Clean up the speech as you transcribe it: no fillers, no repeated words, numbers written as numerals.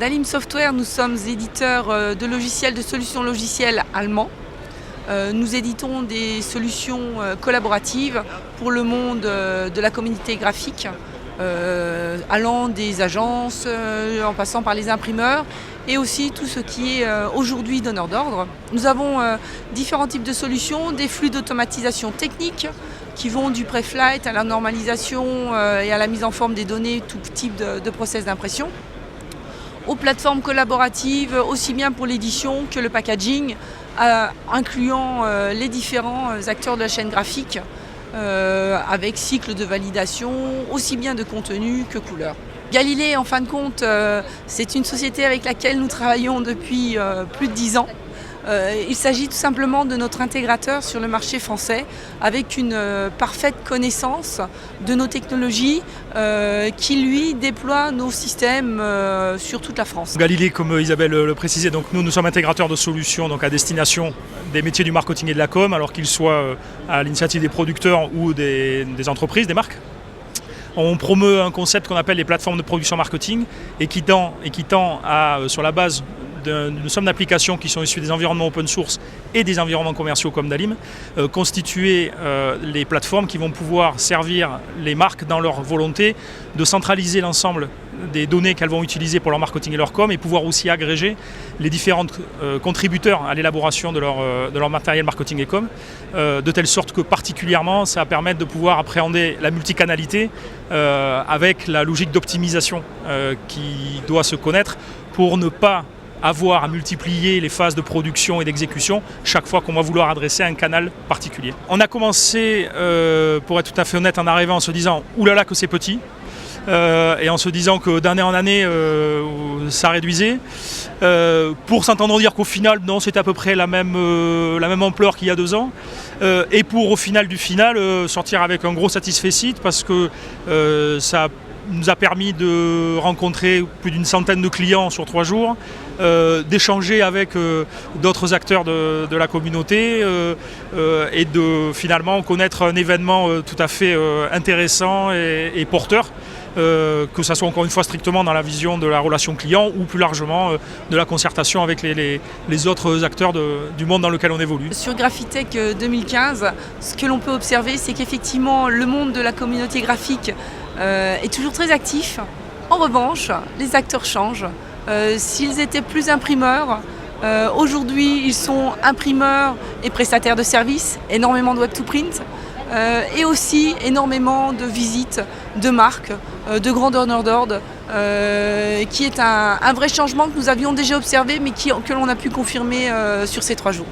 Dalim Software, nous sommes éditeurs de logiciels, de solutions logicielles allemands. Nous éditons des solutions collaboratives pour le monde de la communauté graphique, allant des agences, en passant par les imprimeurs et aussi tout ce qui est aujourd'hui donneur d'ordre. Nous avons différents types de solutions, des flux d'automatisation technique qui vont du pré-flight à la normalisation et à la mise en forme des données, tout type de process d'impression, aux plateformes collaboratives, aussi bien pour l'édition que le packaging, incluant les différents acteurs de la chaîne graphique, avec cycle de validation, aussi bien de contenu que couleur. Galilée, en fin de compte, c'est une société avec laquelle nous travaillons depuis plus de 10 ans. Il s'agit tout simplement de notre intégrateur sur le marché français avec une parfaite connaissance de nos technologies qui lui déploie nos systèmes sur toute la France. Galilée, comme Isabelle le précisait, donc nous sommes intégrateurs de solutions donc à destination des métiers du marketing et de la com, alors qu'ils soient à l'initiative des producteurs ou des entreprises, des marques. On promeut un concept qu'on appelle les plateformes de production marketing et qui tend à, sur la base d'une somme d'applications qui sont issues des environnements open source et des environnements commerciaux comme Dalim, constituer les plateformes qui vont pouvoir servir les marques dans leur volonté de centraliser l'ensemble des données qu'elles vont utiliser pour leur marketing et leur com et pouvoir aussi agréger les différents contributeurs à l'élaboration de leur matériel marketing et com, de telle sorte que particulièrement ça va permettre de pouvoir appréhender la multicanalité avec la logique d'optimisation qui doit se connaître pour ne pas avoir à multiplier les phases de production et d'exécution chaque fois qu'on va vouloir adresser un canal particulier. On a commencé, pour être tout à fait honnête, en arrivant en se disant « oulala que c'est petit », et en se disant que d'année en année ça réduisait, pour s'entendre dire qu'au final non, c'était à peu près la même ampleur qu'il y a 2 ans, et pour au final du final sortir avec un gros satisfecit parce que ça nous a permis de rencontrer plus d'une centaine de clients sur 3 jours, d'échanger avec d'autres acteurs de la communauté et de finalement connaître un événement tout à fait intéressant et porteur, que ça soit encore une fois strictement dans la vision de la relation client ou plus largement de la concertation avec les autres acteurs du monde dans lequel on évolue. Sur Graphitech 2015, ce que l'on peut observer, c'est qu'effectivement le monde de la communauté graphique est toujours très actif. En revanche, les acteurs changent. S'ils étaient plus imprimeurs, aujourd'hui ils sont imprimeurs et prestataires de services, énormément de web-to-print, et aussi énormément de visites de marques, de grands donneurs d'ordre, qui est un vrai changement que nous avions déjà observé mais que l'on a pu confirmer sur ces 3 jours.